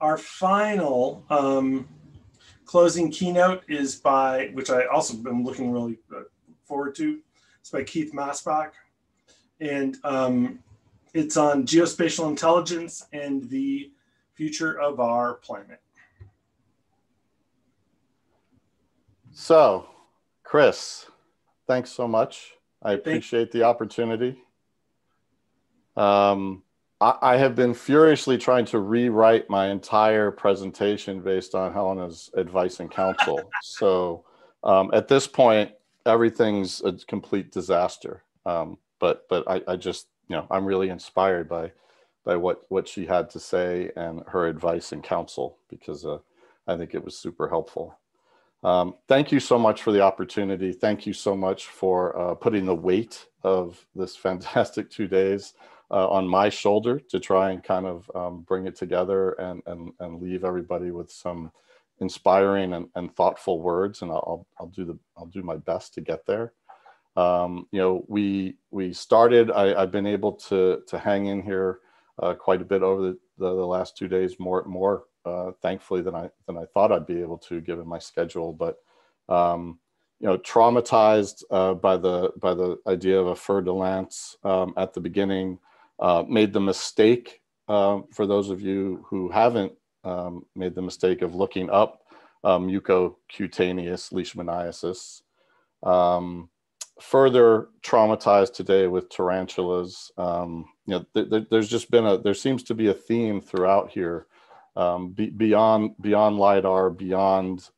our final closing keynote is by, which I also been looking really forward to. It's by Keith Masback, and it's on geospatial intelligence and the future of our planet. So, Chris, thanks so much. I appreciate the opportunity. I have been furiously trying to rewrite my entire presentation based on Helena's advice and counsel. So at this point, everything's a complete disaster. But I just, I'm really inspired by what she had to say and her advice and counsel, because I think it was super helpful. Thank you so much for the opportunity. Thank you so much for putting the weight of this fantastic 2 days on my shoulder to try and kind of bring it together and leave everybody with some inspiring and thoughtful words. And I'll do my best to get there. We started. I've been able to hang in here quite a bit over the last 2 days, more thankfully than I thought I'd be able to, given my schedule. But traumatized by the idea of a fer de lance at the beginning. Made the mistake, for those of you who haven't made the mistake, of looking up mucocutaneous leishmaniasis. Further traumatized today with tarantulas. There seems to be a theme throughout here, beyond LiDAR, beyond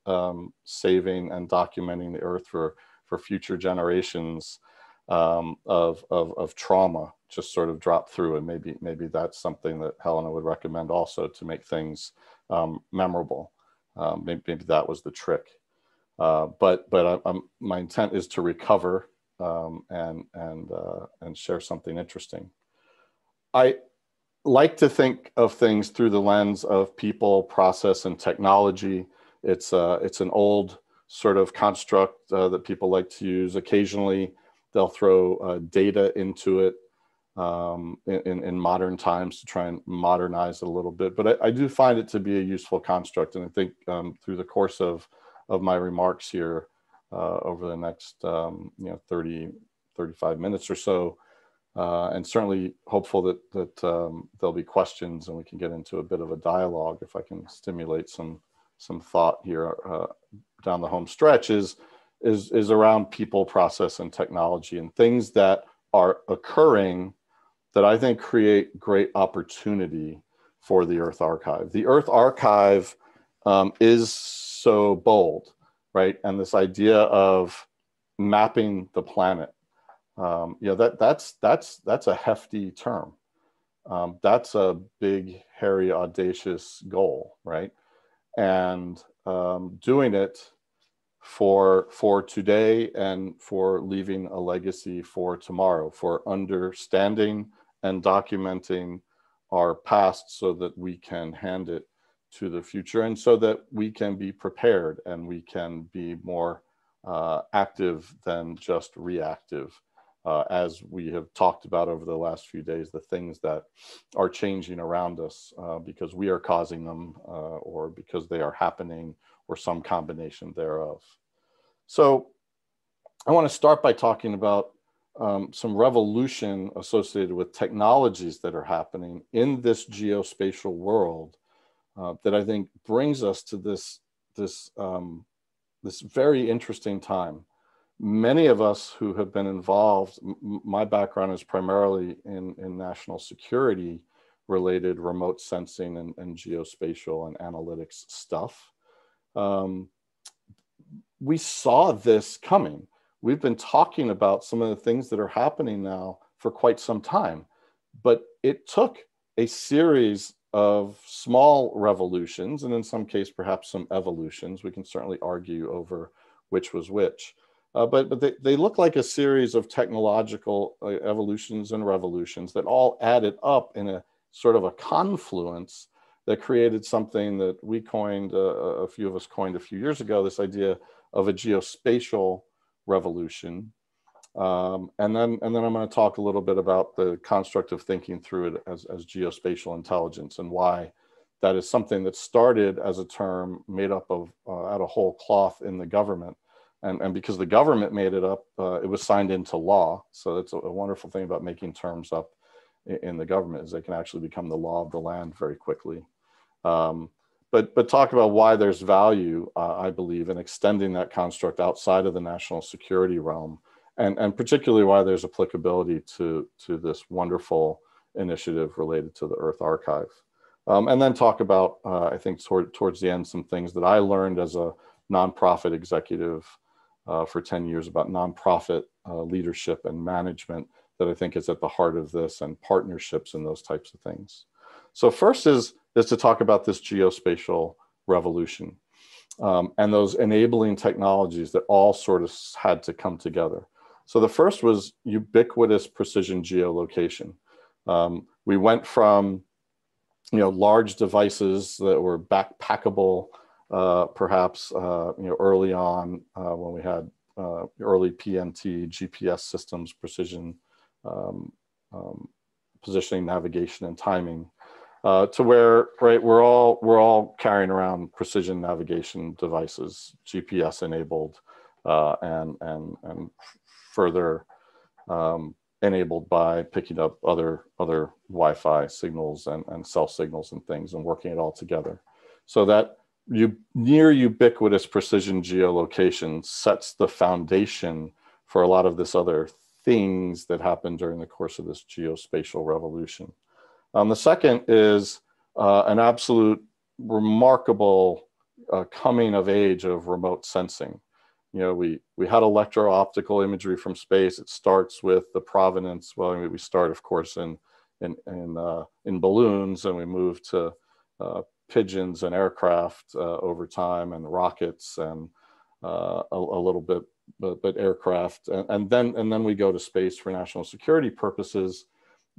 saving and documenting the Earth for future generations of trauma. Just sort of drop through, and maybe that's something that Helena would recommend also to make things memorable. Maybe that was the trick. But my intent is to recover and share something interesting. I like to think of things through the lens of people, process, and technology. It's an old sort of construct that people like to use. Occasionally, they'll throw data into it in modern times to try and modernize it a little bit. But I do find it to be a useful construct. And I think through the course of my remarks here over the next 30, 35 minutes or so, and certainly hopeful that there'll be questions and we can get into a bit of a dialogue if I can stimulate some thought here down the home stretch, is around people, process, and technology, and things that are occurring that I think create great opportunity for the Earth Archive. The Earth Archive is so bold, right? And this idea of mapping the planet, that's a hefty term. That's a big, hairy, audacious goal, right? And doing it for today and for leaving a legacy for tomorrow, for understanding and documenting our past so that we can hand it to the future, and so that we can be prepared and we can be more active than just reactive. As we have talked about over the last few days, the things that are changing around us because we are causing them or because they are happening, or some combination thereof. So I want to start by talking about some revolution associated with technologies that are happening in this geospatial world that I think brings us to this very interesting time. Many of us who have been involved, my background is primarily in national security related remote sensing and geospatial and analytics stuff. We saw this coming. We've been talking about some of the things that are happening now for quite some time, but it took a series of small revolutions, and in some case, perhaps some evolutions. We can certainly argue over which was which. But they look like a series of technological evolutions and revolutions that all added up in a sort of a confluence that created something that we coined, a few of us coined a few years ago, this idea of a geospatial revolution. And then I'm going to talk a little bit about the construct of thinking through it as geospatial intelligence, and why that is something that started as a term made up of out of whole cloth in the government. And because the government made it up, it was signed into law. So that's a wonderful thing about making terms up in the government, is they can actually become the law of the land very quickly. But talk about why there's value, I believe, in extending that construct outside of the national security realm, and particularly why there's applicability to this wonderful initiative related to the Earth Archive. And then talk about, I think towards the end, some things that I learned as a nonprofit executive for 10 years about nonprofit leadership and management that I think is at the heart of this, and partnerships and those types of things. So first is to talk about this geospatial revolution and those enabling technologies that all sort of had to come together. So the first was ubiquitous precision geolocation. We went from large devices that were backpackable, perhaps early on when we had early PNT, GPS systems, precision positioning, navigation, and timing, to where we're all carrying around precision navigation devices, GPS enabled, and further enabled by picking up other Wi-Fi signals and cell signals and things, and working it all together. So that near ubiquitous precision geolocation sets the foundation for a lot of this other things that happened during the course of this geospatial revolution. The second is an absolute remarkable coming of age of remote sensing. We had electro-optical imagery from space. It starts with the provenance. Well, we start, of course, in balloons, and we move to pigeons and aircraft over time, and rockets, and a little bit, but aircraft, and then we go to space for national security purposes.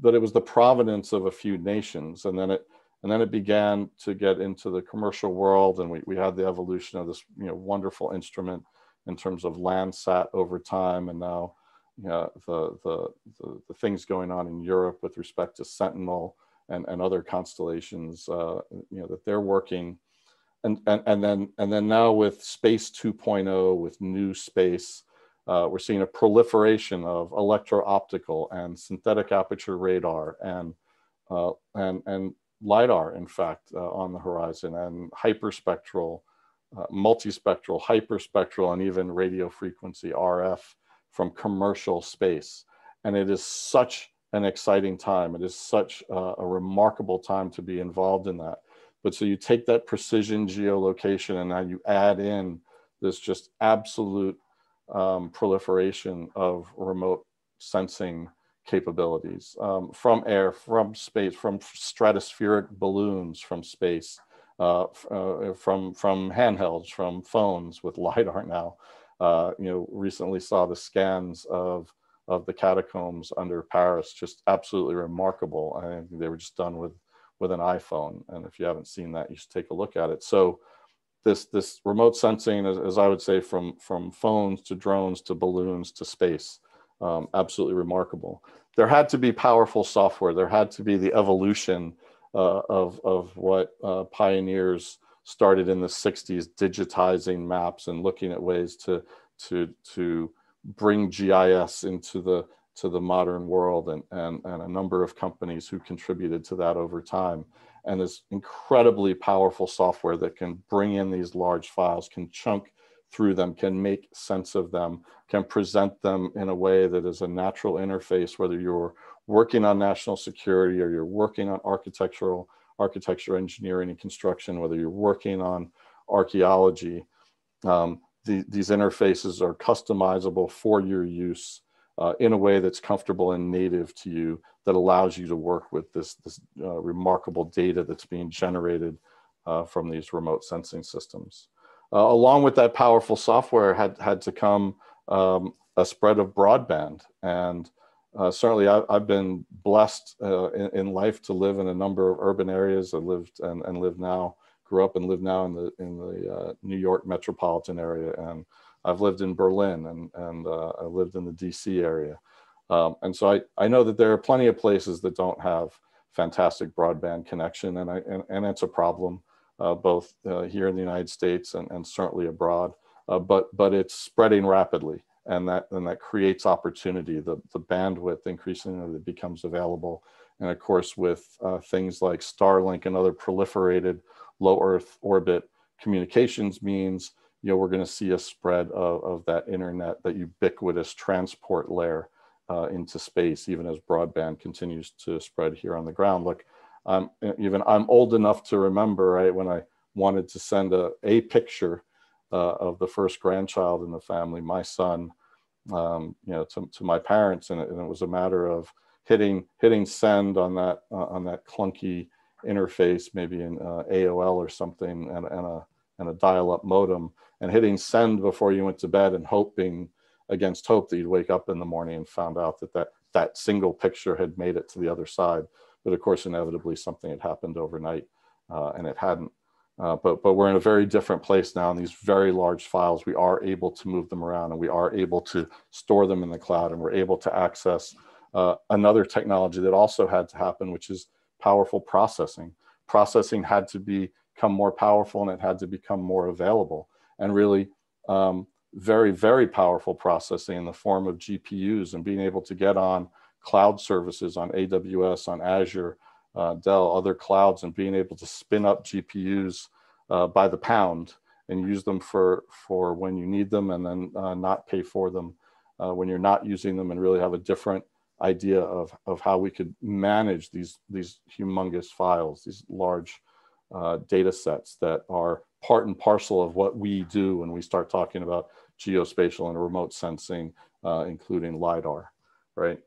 But it was the provenance of a few nations, and then it began to get into the commercial world, and we had the evolution of this wonderful instrument in terms of Landsat over time, and now the things going on in Europe with respect to Sentinel and other constellations that they're working, and then now with Space 2.0, with new space, we're seeing a proliferation of electro-optical and synthetic aperture radar and LiDAR, in fact, on the horizon, and hyperspectral, multispectral, hyperspectral, and even radio frequency RF from commercial space. And it is such an exciting time. It is such a remarkable time to be involved in that. But so you take that precision geolocation, and now you add in this just absolute proliferation of remote sensing capabilities from air, from space, from stratospheric balloons from space, from handhelds, from phones with LiDAR now. Recently saw the scans of the catacombs under Paris, just absolutely remarkable. I think they were just done with an iPhone, and if you haven't seen that, you should take a look at it. So this remote sensing, as I would say, from phones to drones to balloons to space, absolutely remarkable. There had to be powerful software. There had to be the evolution of what pioneers started in the 60s, digitizing maps and looking at ways to bring GIS into the modern world, and a number of companies who contributed to that over time. And this incredibly powerful software that can bring in these large files, can chunk through them, can make sense of them, can present them in a way that is a natural interface, whether you're working on national security or you're working on architecture, engineering, and construction, whether you're working on archaeology. These interfaces are customizable for your use in a way that's comfortable and native to you, that allows you to work with this remarkable data that's being generated from these remote sensing systems. Along with that powerful software had to come a spread of broadband. And certainly I've been blessed in life to live in a number of urban areas. I lived and live now, grew up and live now in the New York metropolitan area. And I've lived in Berlin, and I lived in the DC area. And so I know that there are plenty of places that don't have fantastic broadband connection, and it's a problem both here in the United States and certainly abroad. But it's spreading rapidly, and that creates opportunity. The bandwidth increasingly becomes available, and of course with things like Starlink and other proliferated low Earth orbit communications means, we're going to see a spread of that internet, that ubiquitous transport layer into space, even as broadband continues to spread here on the ground. Look, I'm old enough to remember, right, when I wanted to send a picture of the first grandchild in the family, my son, to my parents, and it was a matter of hitting send on that clunky interface, maybe in AOL or something, and a dial-up modem, and hitting send before you went to bed, and hoping against hope that you'd wake up in the morning and found out that single picture had made it to the other side. But of course, inevitably, something had happened overnight, and it hadn't. But we're in a very different place now. In these very large files, we are able to move them around, and we are able to store them in the cloud, and we're able to access another technology that also had to happen, which is powerful processing. Processing had to become more powerful, and it had to become more available. And really, very, very powerful processing in the form of GPUs, and being able to get on cloud services, on AWS, on Azure, Dell, other clouds, and being able to spin up GPUs by the pound and use them for when you need them, and then not pay for them when you're not using them, and really have a different idea of how we could manage these humongous files, these large data sets that are part and parcel of what we do when we start talking about geospatial and remote sensing, including LiDAR, right?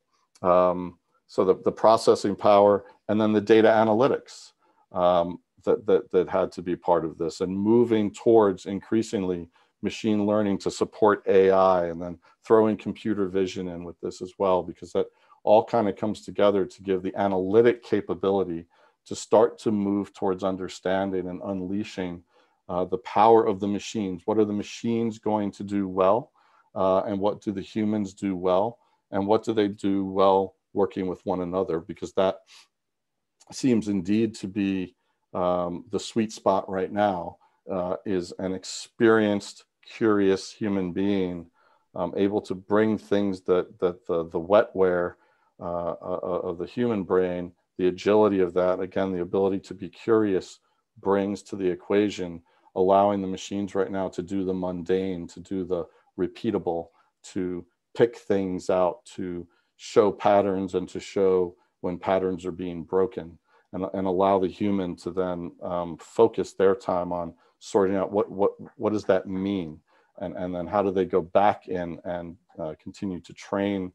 So the processing power, and then the data analytics that had to be part of this, and moving towards increasingly machine learning to support AI, and then throwing computer vision in with this as well, because that all kind of comes together to give the analytic capability to start to move towards understanding and unleashing the power of the machines. What are the machines going to do well? And what do the humans do well? And what do they do well working with one another? Because that seems indeed to be the sweet spot right now, is an experienced, curious human being able to bring things that the wetware of the human brain, the agility of that, again, the ability to be curious, brings to the equation, allowing the machines right now to do the mundane, to do the repeatable, to pick things out, to show patterns, and to show when patterns are being broken, and allow the human to then focus their time on sorting out what does that mean, and then how do they go back in and continue to train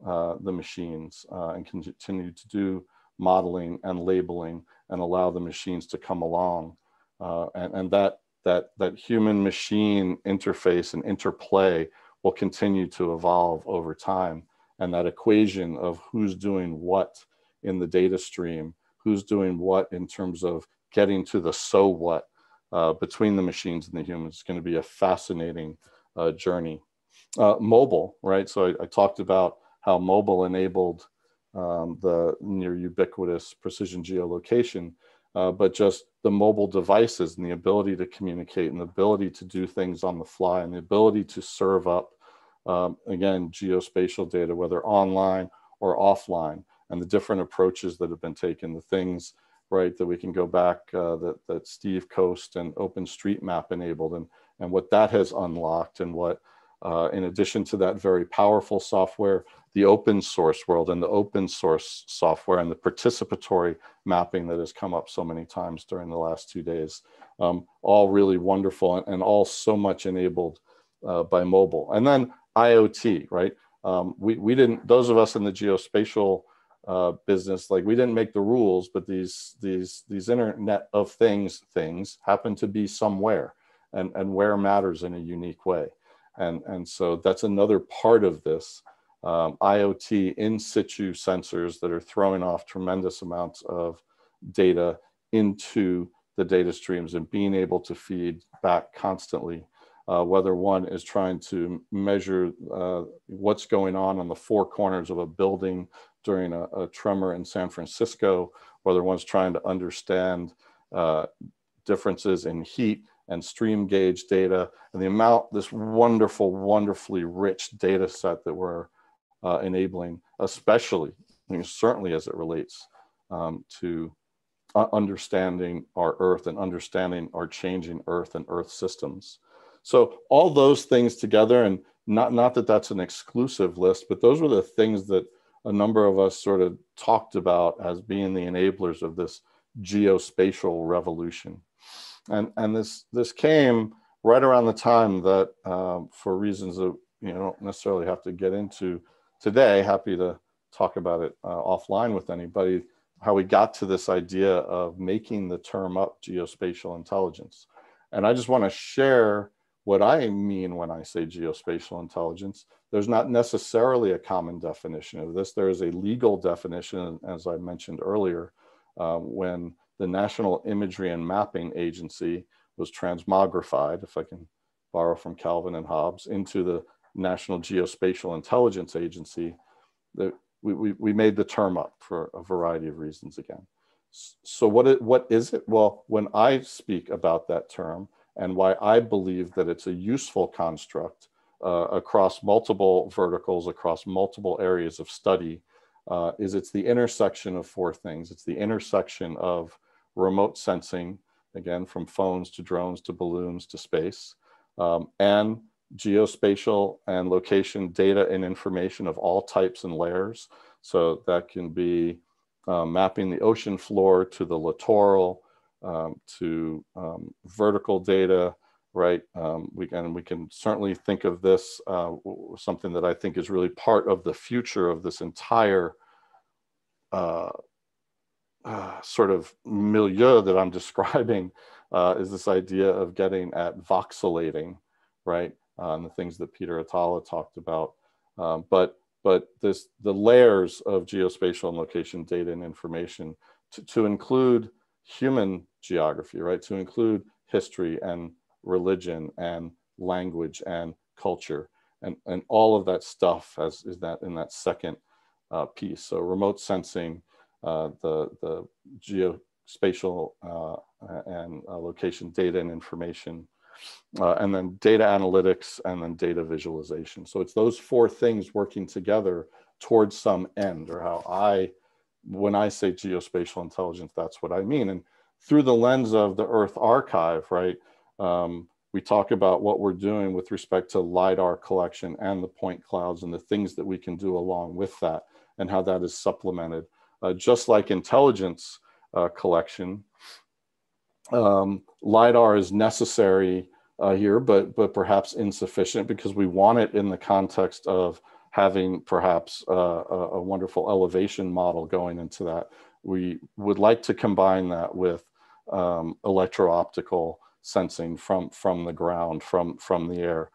the machines, and continue to do modeling and labeling, and allow the machines to come along, and that human machine interface and interplay will continue to evolve over time. And that equation of who's doing what in the data stream, who's doing what in terms of getting to the so what between the machines and the humans, is going to be a fascinating journey. Mobile, right? So I talked about how mobile enabled the near ubiquitous precision geolocation, but just the mobile devices and the ability to communicate, and the ability to do things on the fly, and the ability to serve up, again, geospatial data, whether online or offline, and the different approaches that have been taken, the things, right, that we can go back that Steve Coast and OpenStreetMap enabled, and what that has unlocked, and what, in addition to that very powerful software, the open source world and the open source software and the participatory mapping that has come up so many times during the last 2 days, all really wonderful, and all so much enabled by mobile. And then IoT, right? We didn't, those of us in the geospatial business, like, we didn't make the rules, but these Internet of things happen to be somewhere, and where matters in a unique way. And so that's another part of this. IoT in situ sensors that are throwing off tremendous amounts of data into the data streams, and being able to feed back constantly, whether one is trying to measure what's going on the four corners of a building during a tremor in San Francisco, or the ones trying to understand differences in heat and stream gauge data, and the amount, this wonderful, wonderfully rich data set that we're enabling, especially, certainly as it relates to understanding our Earth and understanding our changing Earth and Earth systems. So all those things together, and not that that's an exclusive list, but those were the things that a number of us sort of talked about as being the enablers of this geospatial revolution. And this came right around the time that, for reasons that don't necessarily have to get into today, happy to talk about it offline with anybody, how we got to this idea of making the term up geospatial intelligence. And I just want to share what I mean when I say geospatial intelligence. There's not necessarily a common definition of this. There is a legal definition, as I mentioned earlier, when the National Imagery and Mapping Agency was transmogrified, if I can borrow from Calvin and Hobbes, into the National Geospatial Intelligence Agency. We made the term up for a variety of reasons again. So what is it? Well, when I speak about that term and why I believe that it's a useful construct across multiple verticals, across multiple areas of study, is it's the intersection of four things. It's the intersection of remote sensing, again, from phones to drones to balloons to space, and geospatial and location data and information of all types and layers. So that can be mapping the ocean floor to the littoral, to vertical data, right? We can certainly think of this something that I think is really part of the future of this entire sort of milieu that I'm describing, is this idea of getting at voxelating, right? And the things that Peter Atala talked about. But the layers of geospatial and location data and information to include human geography, right? To include history and religion and language and culture, and all of that stuff is that in that second piece. So remote sensing, the geospatial and location data and information, and then data analytics, and then data visualization. So it's those four things working together towards some end, or how when I say geospatial intelligence, that's what I mean. And through the lens of the Earth Archive, right, we talk about what we're doing with respect to LiDAR collection and the point clouds and the things that we can do along with that, and how that is supplemented. Just like intelligence collection, LiDAR is necessary here, but perhaps insufficient, because we want it in the context of having perhaps a wonderful elevation model going into that. We would like to combine that with electro-optical sensing from the ground, from the air.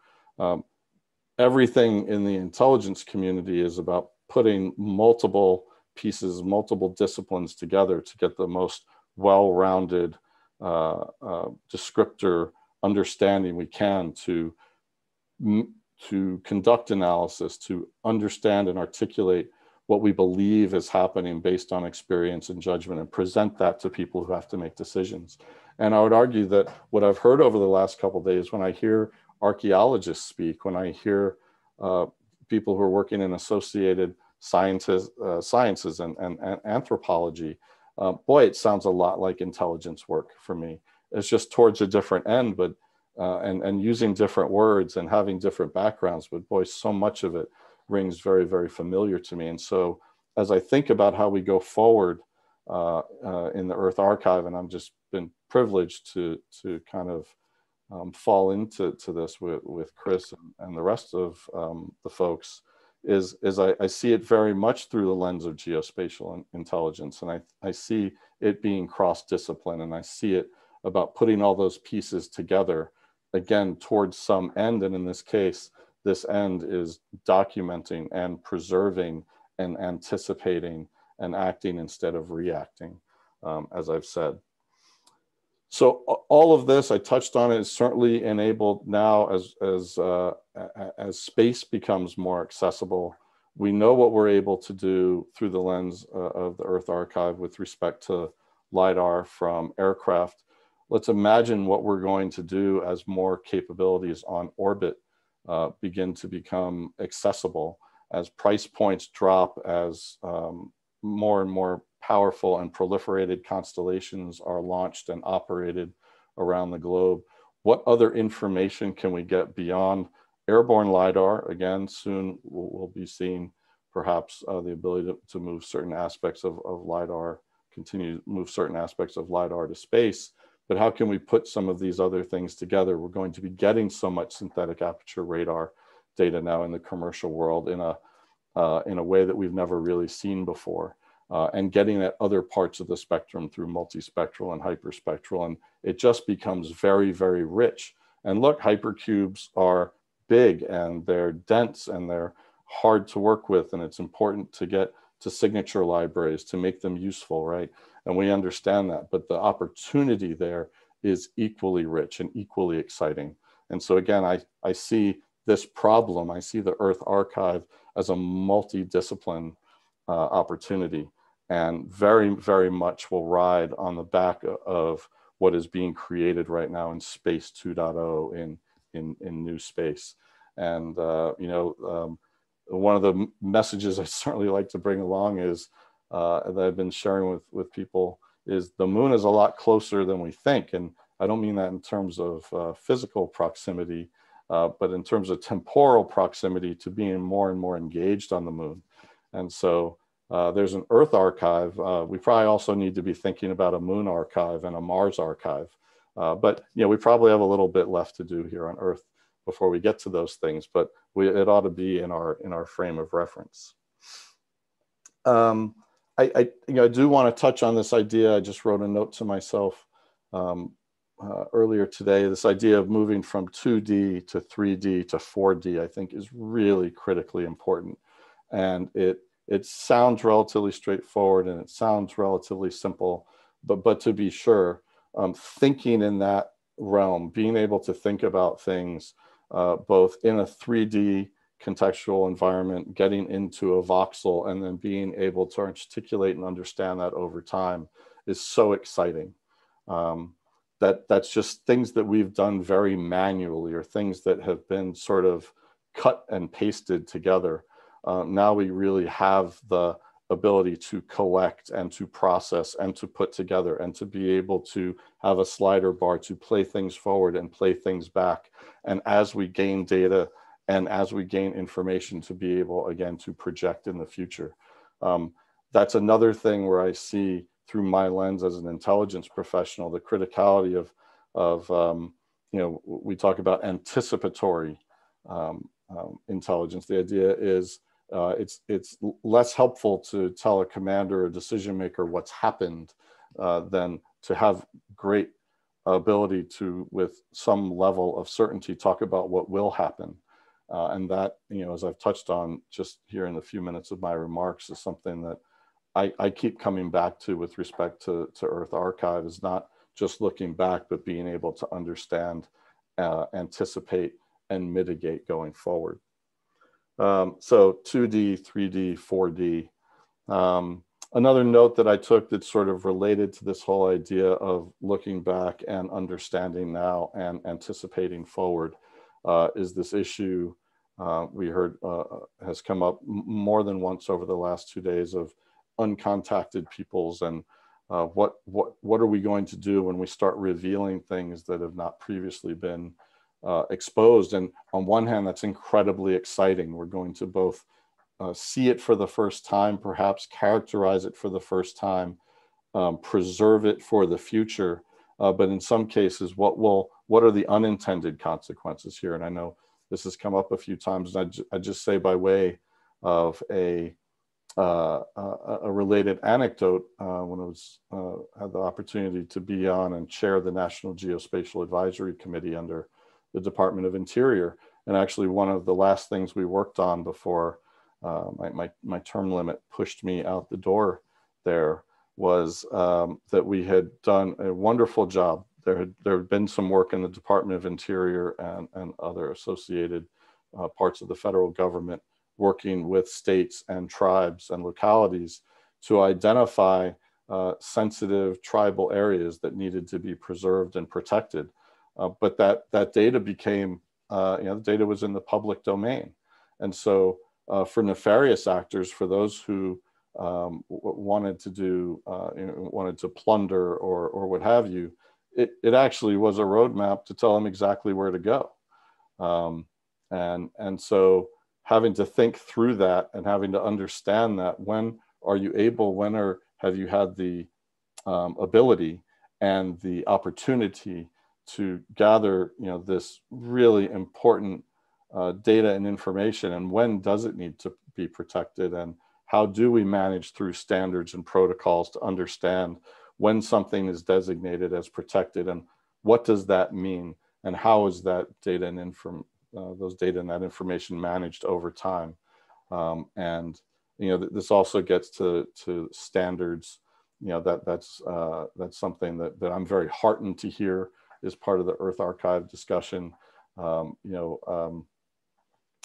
Everything in the intelligence community is about putting multiple pieces, multiple disciplines together to get the most well-rounded descriptor understanding we can to conduct analysis, to understand and articulate what we believe is happening based on experience and judgment, and present that to people who have to make decisions. And I would argue that what I've heard over the last couple of days, when I hear archaeologists speak, when I hear people who are working in associated sciences and anthropology, boy, it sounds a lot like intelligence work for me. It's just towards a different end, but and using different words and having different backgrounds, but boy, so much of it rings very, very familiar to me. And so as I think about how we go forward in the Earth Archive, and I've just been privileged to kind of fall into this with Chris and the rest of the folks, is I see it very much through the lens of geospatial intelligence. And I see it being cross-discipline, and I see it about putting all those pieces together, again, towards some end. And in this case, this end is documenting and preserving and anticipating and acting instead of reacting, as I've said. So all of this, I touched on it, is certainly enabled now as space becomes more accessible. We know what we're able to do through the lens of the Earth Archive with respect to LiDAR from aircraft. Let's imagine what we're going to do as more capabilities on orbit begin to become accessible, as price points drop, as more and more powerful and proliferated constellations are launched and operated around the globe. What other information can we get beyond airborne LiDAR? Again, soon we'll be seeing perhaps the ability to move certain aspects of LiDAR, continue to move certain aspects of LiDAR to space. But how can we put some of these other things together? We're going to be getting so much synthetic aperture radar data now in the commercial world in a way that we've never really seen before. And getting at other parts of the spectrum through multispectral and hyperspectral. And it just becomes very, very rich. And look, hypercubes are big and they're dense and they're hard to work with. And it's important to get to signature libraries to make them useful, right? And we understand that, but the opportunity there is equally rich and equally exciting. And so again, I see this problem, I see the Earth Archive as a multidiscipline opportunity, and very, very much will ride on the back of what is being created right now in Space 2.0 in new space. And one of the messages I certainly like to bring along is that I've been sharing with people is the moon is a lot closer than we think. And I don't mean that in terms of physical proximity, but in terms of temporal proximity to being more and more engaged on the moon. And so there's an Earth archive. We probably also need to be thinking about a moon archive and a Mars archive. But we probably have a little bit left to do here on Earth before we get to those things, but it ought to be in our frame of reference. I do want to touch on this idea. I just wrote a note to myself earlier today. This idea of moving from 2D to 3D to 4D, I think, is really critically important. And it sounds relatively straightforward and it sounds relatively simple, but to be sure, thinking in that realm, being able to think about things both in a 3D contextual environment, getting into a voxel, and then being able to articulate and understand that over time is so exciting. That's just things that we've done very manually, or things that have been sort of cut and pasted together. Now we really have the ability to collect and to process and to put together and to be able to have a slider bar to play things forward and play things back. And as we gain data and as we gain information, to be able, again, to project in the future. That's another thing where I see through my lens as an intelligence professional, the criticality of we talk about anticipatory intelligence. The idea is it's less helpful to tell a commander or decision maker what's happened than to have great ability to, with some level of certainty, talk about what will happen. And that, as I've touched on just here in a few minutes of my remarks, is something that I keep coming back to with respect to Earth Archive, is not just looking back, but being able to understand, anticipate, and mitigate going forward. So 2D, 3D, 4D. Another note that I took that's sort of related to this whole idea of looking back and understanding now and anticipating forward is this issue we heard has come up more than once over the last 2 days of uncontacted peoples, and what are we going to do when we start revealing things that have not previously been exposed. And on one hand, that's incredibly exciting. We're going to both see it for the first time, perhaps characterize it for the first time, preserve it for the future. But in some cases, what are the unintended consequences here? And I know this has come up a few times. And I just say, by way of a related anecdote, when I had the opportunity to be on and chair the National Geospatial Advisory Committee under the Department of Interior. And actually one of the last things we worked on before my term limit pushed me out the door there was that we had done a wonderful job. There had been some work in the Department of Interior and other associated parts of the federal government working with states and tribes and localities to identify sensitive tribal areas that needed to be preserved and protected. But that data became, the data was in the public domain. And so for nefarious actors, for those who wanted to do, wanted to plunder or what have you, it actually was a roadmap to tell them exactly where to go. And so having to think through that and having to understand that, when are you able, have you had the ability and the opportunity to gather, this really important data and information, and when does it need to be protected, and how do we manage through standards and protocols to understand when something is designated as protected, and what does that mean, and how is that data and those data and that information managed over time. And this also gets to standards. That's something that I'm very heartened to hear is part of the Earth Archive discussion.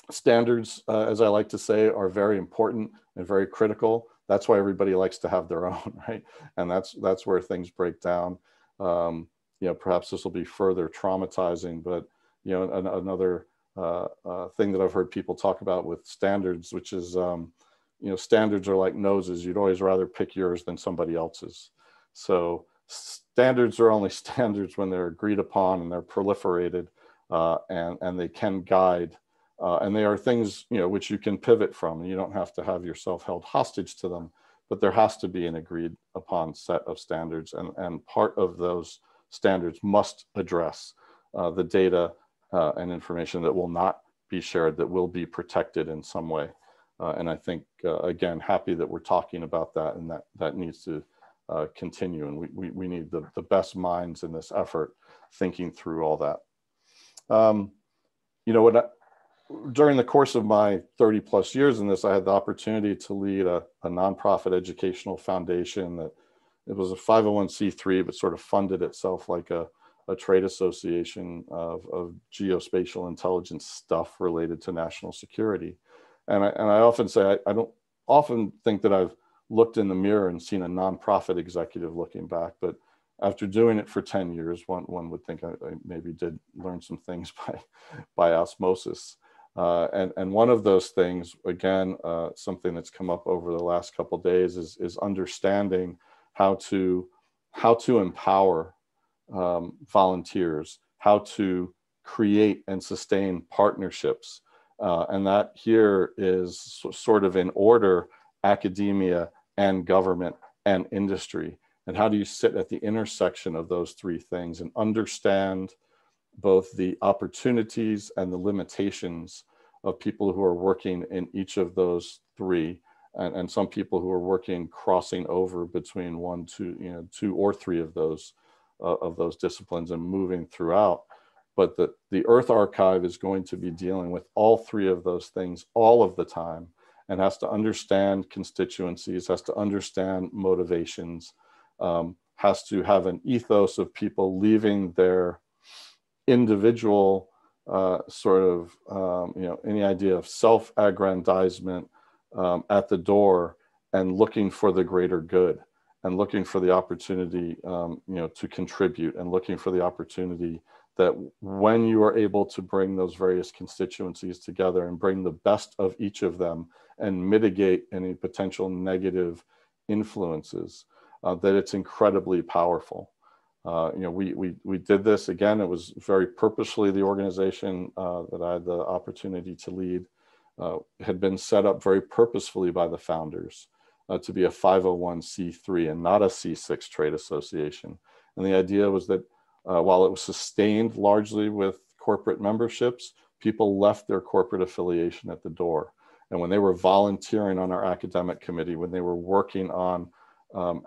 Standards, as I like to say, are very important and very critical. That's why everybody likes to have their own, right? And that's where things break down. Perhaps this will be further traumatizing, but another thing that I've heard people talk about with standards, which is standards are like noses. You'd always rather pick yours than somebody else's. So standards are only standards when they're agreed upon and they're proliferated, and they can guide. And they are things, which you can pivot from. You don't have to have yourself held hostage to them, but there has to be an agreed upon set of standards. And part of those standards must address the data and information that will not be shared, that will be protected in some way. And I think, again, happy that we're talking about that, and that needs to continue. And we need the best minds in this effort thinking through all that. During the course of my 30 plus years in this, I had the opportunity to lead a nonprofit educational foundation that it was a 501c3, but sort of funded itself like a trade association of geospatial intelligence stuff related to national security. And I often say, I don't often think that I've looked in the mirror and seen a nonprofit executive looking back, but after doing it for 10 years, one would think I maybe did learn some things by osmosis. And one of those things, again, something that's come up over the last couple of days is understanding how to empower volunteers, how to create and sustain partnerships. And that here is sort of in order: academia and government and industry. And how do you sit at the intersection of those three things and understand both the opportunities and the limitations of people who are working in each of those three, and some people who are working crossing over between two or three of those disciplines and moving throughout. But the Earth Archive is going to be dealing with all three of those things all of the time, and has to understand constituencies, has to understand motivations, has to have an ethos of people leaving their individual any idea of self-aggrandizement at the door, and looking for the greater good, and looking for the opportunity to contribute, and looking for the opportunity that when you are able to bring those various constituencies together and bring the best of each of them and mitigate any potential negative influences, that it's incredibly powerful. We did this, again, it was very purposefully, the organization that I had the opportunity to lead had been set up very purposefully by the founders to be a 501c3 and not a C6 trade association. And the idea was that while it was sustained largely with corporate memberships, people left their corporate affiliation at the door. And when they were volunteering on our academic committee, when they were working on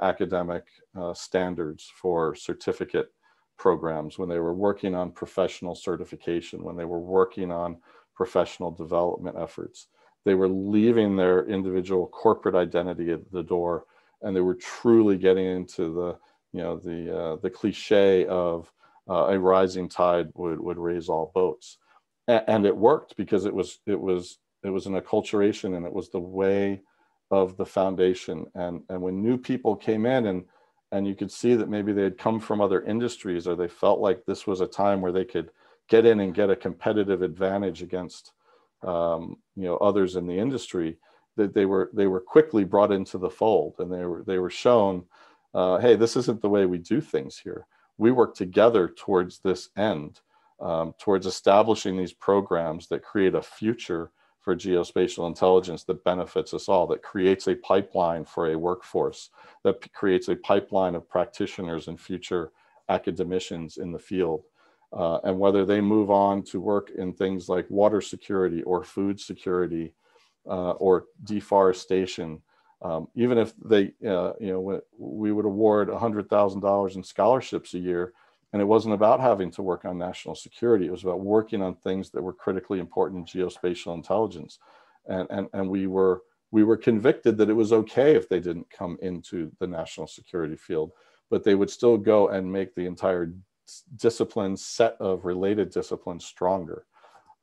academic standards for certificate programs, when they were working on professional certification, when they were working on professional development efforts, they were leaving their individual corporate identity at the door, and they were truly getting into the cliche of a rising tide would raise all boats. And it worked, because it was was an acculturation, and it was the way of the foundation. And when new people came in, and you could see that maybe they had come from other industries, or they felt like this was a time where they could get in and get a competitive advantage against others in the industry, that they were quickly brought into the fold, and they were shown, hey, this isn't the way we do things here. We work together towards this end, towards establishing these programs that create a future for geospatial intelligence that benefits us all, that creates a pipeline for a workforce, that creates a pipeline of practitioners and future academicians in the field. And whether they move on to work in things like water security or food security or deforestation, even if they, we would award $100,000 in scholarships a year, and it wasn't about having to work on national security. It was about working on things that were critically important in geospatial intelligence. And we were convicted that it was okay if they didn't come into the national security field, but they would still go and make the entire discipline set of related disciplines stronger.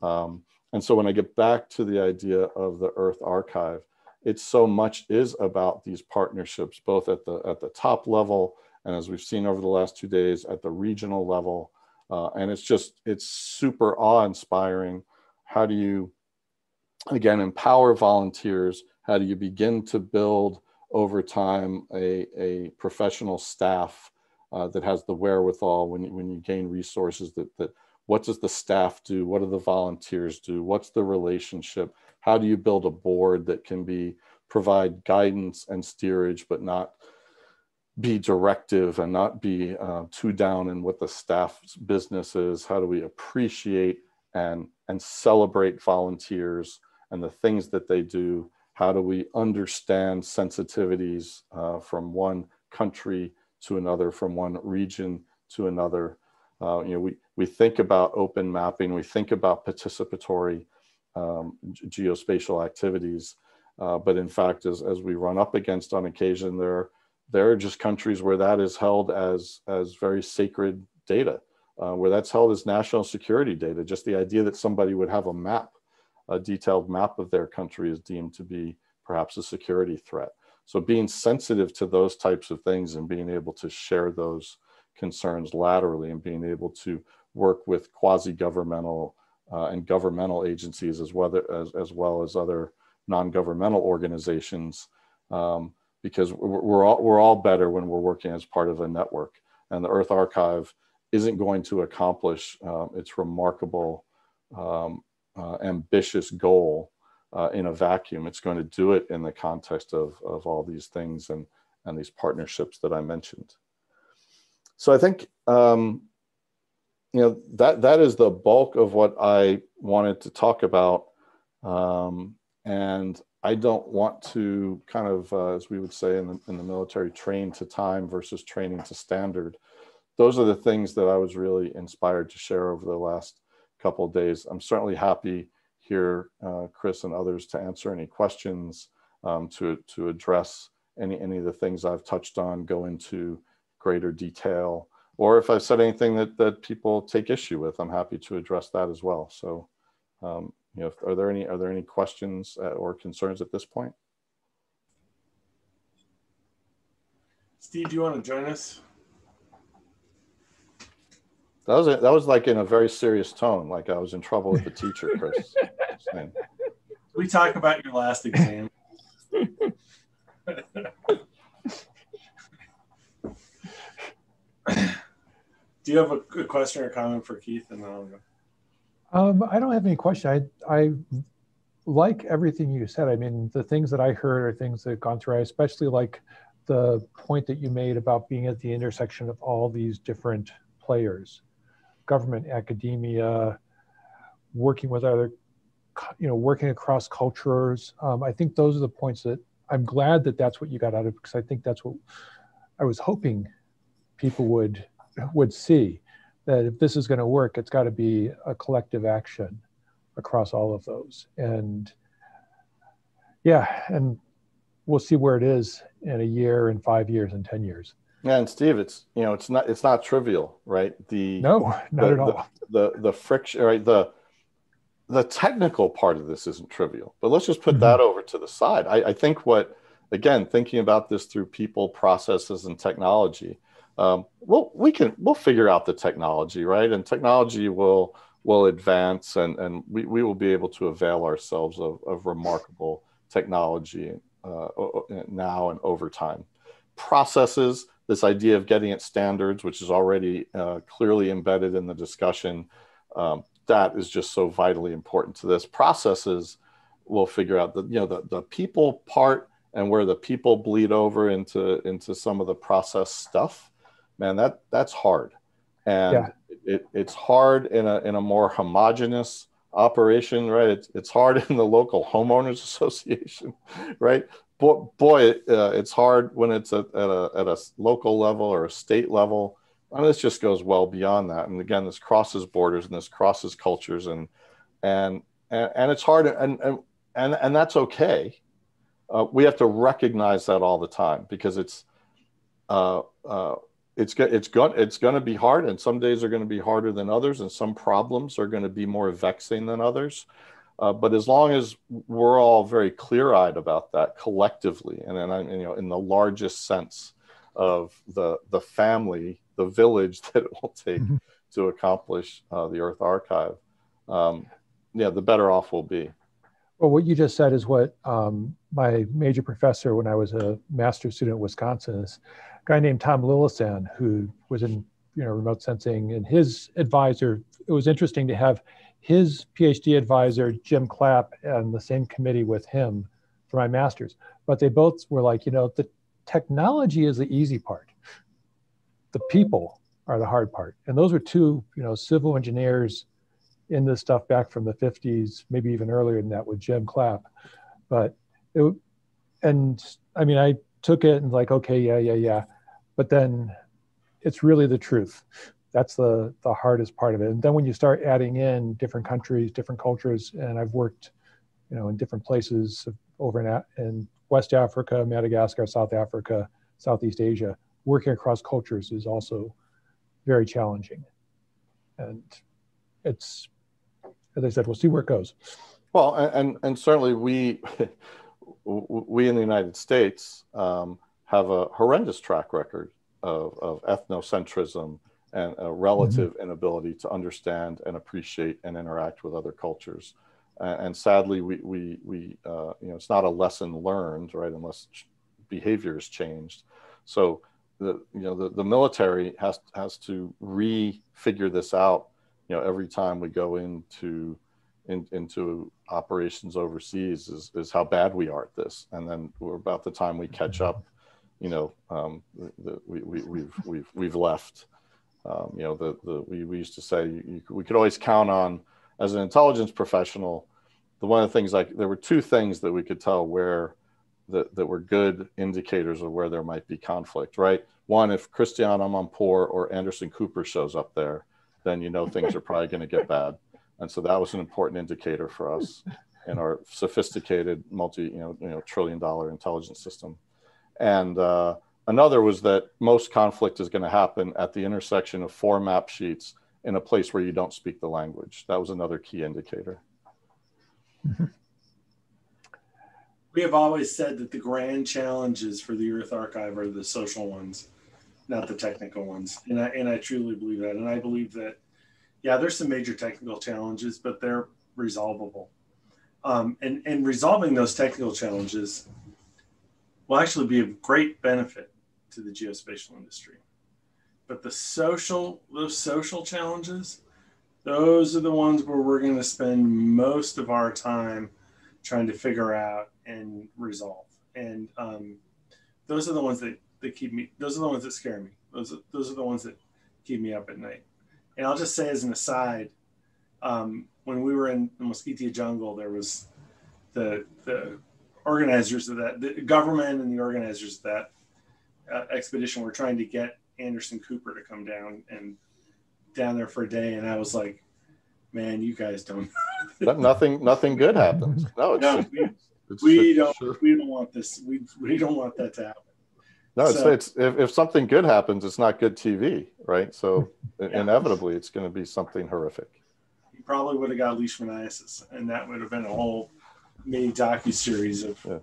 And so when I get back to the idea of the Earth Archive, it so much is about these partnerships, both at the top level, and as we've seen over the last 2 days, at the regional level. And it's super awe-inspiring. How do you, again, empower volunteers? How do you begin to build over time a professional staff that has the wherewithal when you gain resources, that what does the staff do? What do the volunteers do? What's the relationship? How do you build a board that can provide guidance and steerage, but not be directive and not be too down in what the staff's business is? How do we appreciate and celebrate volunteers and the things that they do? How do we understand sensitivities from one country to another, from one region to another? We think about open mapping, we think about participatory geospatial activities, but in fact, as we run up against on occasion, there are just countries where that is held as very sacred data, where that's held as national security data. Just the idea that somebody would have a detailed map of their country is deemed to be perhaps a security threat. So being sensitive to those types of things and being able to share those concerns laterally, and being able to work with quasi-governmental and governmental agencies as well as other non-governmental organizations, because we're all better when we're working as part of a network. And the Earth Archive isn't going to accomplish its remarkable, ambitious goal in a vacuum. It's going to do it in the context of all these things and these partnerships that I mentioned. So I think that is the bulk of what I wanted to talk about, and I don't want to kind of, as we would say in the military, train to time versus training to standard. Those are the things that I was really inspired to share over the last couple of days. I'm certainly happy here, Chris and others, to answer any questions, to address any of the things I've touched on, go into greater detail, or if I've said anything that people take issue with, I'm happy to address that as well. So, are there any questions or concerns at this point? Steve, do you want to join us? That was like in a very serious tone, like I was in trouble with the teacher, Chris. We talk about your last exam. Do you have a question or comment for Keith? And then I'll go. I don't have any question. I like everything you said. I mean, the things that I heard are things that have gone through. I especially like the point that you made about being at the intersection of all these different players, government, academia, working with other, working across cultures. I think those are the points that I'm glad that that's what you got out of it, because I think that's what I was hoping people would see, that if this is going to work, it's got to be a collective action across all of those. And yeah, and we'll see where it is in a year, in 5 years, in 10 years. Yeah, and Steve, it's not trivial, right? No, not at all. The friction, right? the technical part of this isn't trivial, but let's just put that over to the side. I think again, thinking about this through people, processes, and technology, we'll figure out the technology, right? And technology will advance, and we will be able to avail ourselves of remarkable technology now and over time. Processes, this idea of getting at standards, which is already clearly embedded in the discussion, that is just so vitally important to this. Processes, we'll figure out the people part, and where the people bleed over into some of the process stuff. Man, that's hard, and it's hard in a more homogeneous operation, right? It's hard in the local homeowners association, right? Boy, it's hard when it's at a local level or a state level. And this just goes well beyond that. And again, this crosses borders and this crosses cultures, and it's hard, and that's okay. We have to recognize that all the time, because it's going to be hard, and some days are going to be harder than others, and some problems are going to be more vexing than others. But as long as we're all very clear-eyed about that collectively, and then in the largest sense of the family, the village that it will take to accomplish the Earth Archive, the better off we'll be. Well, what you just said is what my major professor when I was a master's student in Wisconsin is a guy named Tom Lillesan, who was in remote sensing, and his advisor. It was interesting to have his PhD advisor, Jim Clapp, on the same committee with him for my master's. But they both were like, the technology is the easy part. The people are the hard part. And those were two, civil engineers in this stuff back from the 50s, maybe even earlier than that, with Jim Clapp. But I took it and like, okay, yeah. But then it's really the truth. That's the hardest part of it. And then when you start adding in different countries, different cultures, and I've worked, in different places over in West Africa, Madagascar, South Africa, Southeast Asia, working across cultures is also very challenging. And it's, as I said, we'll see where it goes. Well, and certainly we in the United States have a horrendous track record of ethnocentrism and a relative inability to understand and appreciate and interact with other cultures. And sadly, we it's not a lesson learned, right, unless behavior has changed. So the military has to refigure this out, every time we go into operations overseas, is how bad we are at this. And then about the time we catch up, we've left. We used to say we could always count on, as an intelligence professional, one of the things, like, there were two things that we could tell that were good indicators of where there might be conflict, right? One, if Christian Amanpour or Anderson Cooper shows up there, then things are probably going to get bad. And so that was an important indicator for us in our sophisticated trillion-dollar intelligence system. And another was that most conflict is going to happen at the intersection of 4 map sheets in a place where you don't speak the language. That was another key indicator. We have always said that the grand challenges for the Earth Archive are the social ones, not the technical ones. And I truly believe that. And I believe that, there's some major technical challenges, but they're resolvable. And resolving those technical challenges will actually be of great benefit to the geospatial industry. But those social challenges, those are the ones where we're going to spend most of our time trying to figure out and resolve. And those are the ones that keep me, those are the ones that scare me. Those are the ones that keep me up at night. And I'll just say as an aside, when we were in the Mosquitia jungle, there was the organizers of that, the government and the organizers of that expedition were trying to get Anderson Cooper to come down there for a day. And I was like, man, you guys don't. Nothing good happens. We don't want this. We don't want that to happen. No, it's if something good happens, it's not good TV, right? So inevitably, it's going to be something horrific. probably would have got leishmaniasis, and that would have been a whole mini docu-series of. Yeah.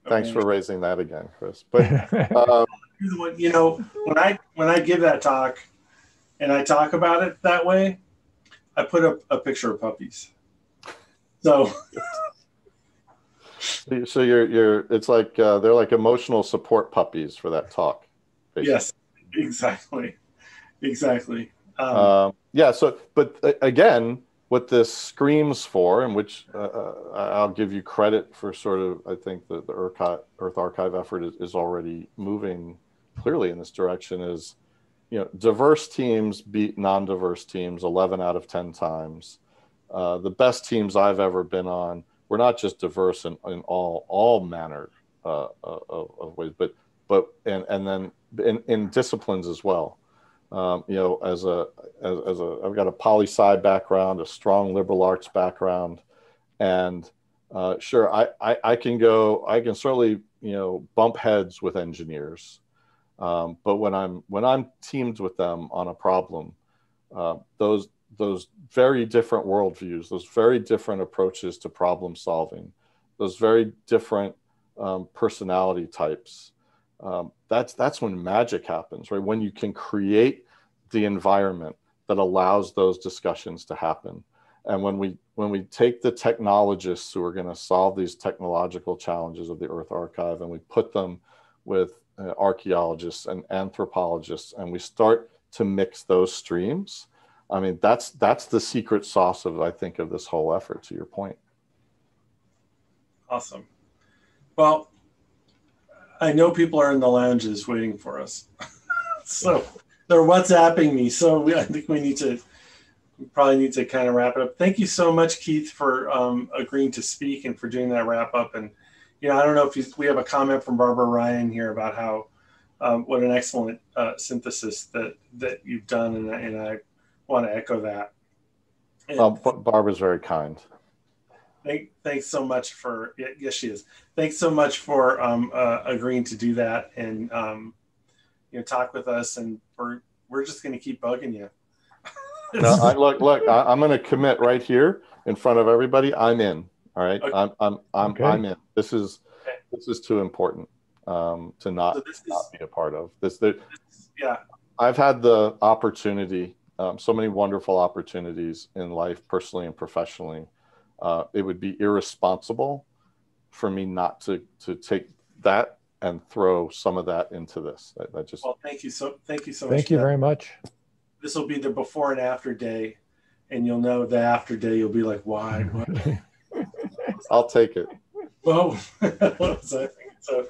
Thanks for raising that again, Chris. But you know, when I give that talk, and I talk about it that way, I put up a picture of puppies. So you're it's like they're like emotional support puppies for that talk. Basically. Yes, exactly. Yeah. So, but again, what this screams for, and which I'll give you credit for, sort of, I think the Earth Archive effort is already moving clearly in this direction, is, you know, diverse teams beat non-diverse teams 11 out of 10 times. The best teams I've ever been on were not just diverse in all manner of ways, but then in disciplines as well. You know, I've got a poli-sci background, a strong liberal arts background, and sure, I can certainly, you know, bump heads with engineers, but when I'm teamed with them on a problem, those very different worldviews, those very different approaches to problem solving, those very different personality types. That's when magic happens, right? When you can create the environment that allows those discussions to happen. And when we take the technologists who are going to solve these technological challenges of the Earth Archive, and we put them with archaeologists and anthropologists, and we start to mix those streams, I mean, that's the secret sauce of, I think, of this whole effort, to your point. Awesome. Well, I know people are in the lounges waiting for us. So they're WhatsApping me. So I think we probably need to kind of wrap it up. Thank you so much, Keith, for agreeing to speak and for doing that wrap up. And, you know, I don't know if we have a comment from Barbara Ryan here about how, what an excellent synthesis that you've done. And I want to echo that. Barbara's very kind. Thanks so much for, yes, she is. Thanks so much for agreeing to do that and, you know, talk with us. And we're just going to keep bugging you. No, look, I'm going to commit right here in front of everybody. I'm in. All right. Okay. I'm in. This is too important to not be a part of this. Yeah. I've had the opportunity, so many wonderful opportunities in life, personally and professionally. It would be irresponsible for me not to take that and throw some of that into this. Well, thank you so much. Thank you very much. This will be the before and after day, and you'll know the after day. You'll be like, why? I'll take it. Whoa. What was I thinking? So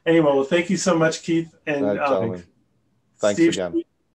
anyway, well, thank you so much, Keith. And thanks Steve, again.